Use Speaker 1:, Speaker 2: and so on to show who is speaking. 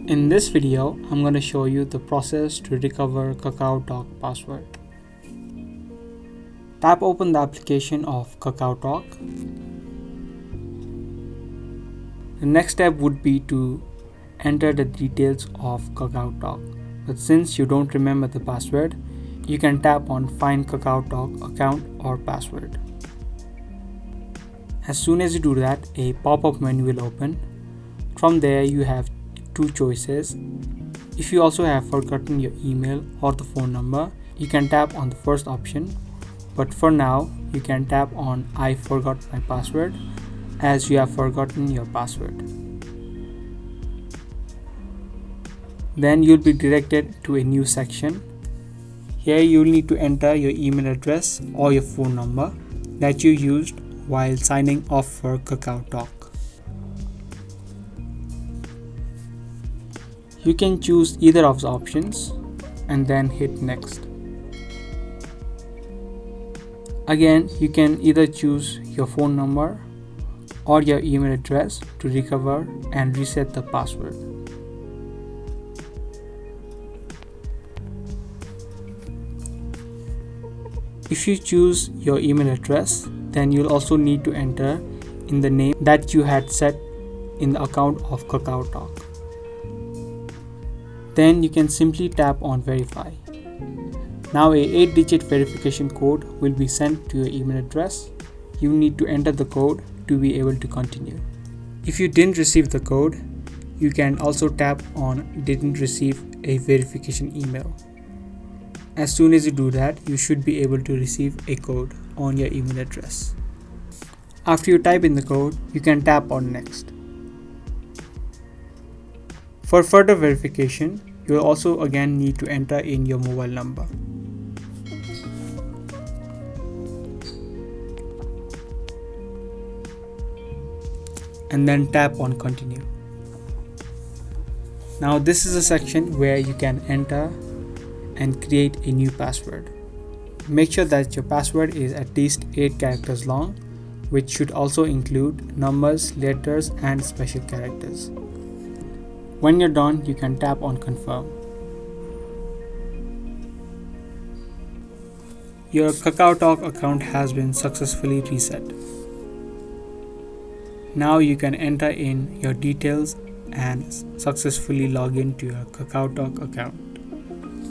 Speaker 1: In this video, I'm going to show you the process to recover Kakaotalk password. Tap open the application of Kakaotalk. The next step would be to enter the details of Kakaotalk. But since you don't remember the password, you can tap on Find Kakaotalk account or password. As soon as you do that, a pop-up menu will open. From there, you have two choices. If you also have forgotten your email or the phone number, you can tap on the first option. But for now, you can tap on I forgot my password as you have forgotten your password. Then you'll be directed to a new section. Here you'll need to enter your email address or your phone number that you used while signing off for Kakaotalk. You can choose either of the options and then hit next. Again, you can either choose your phone number or your email address to recover and reset the password. If you choose your email address, then you'll also need to enter in the name that you had set in the account of Kakaotalk. Then you can simply tap on verify. Now a 8-digit verification code will be sent to your email address. You need to enter the code to be able to continue. If you didn't receive the code, you can also tap on didn't receive a verification email. As soon as you do that, you should be able to receive a code on your email address. After you type in the code, you can tap on next. For further verification, you will also again need to enter in your mobile number. And then tap on continue. Now this is a section where you can enter and create a new password. Make sure that your password is at least 8 characters long, which should also include numbers, letters, and special characters. When you're done, you can tap on confirm. Your Kakaotalk account has been successfully reset. Now you can enter in your details and successfully log in to your Kakaotalk account.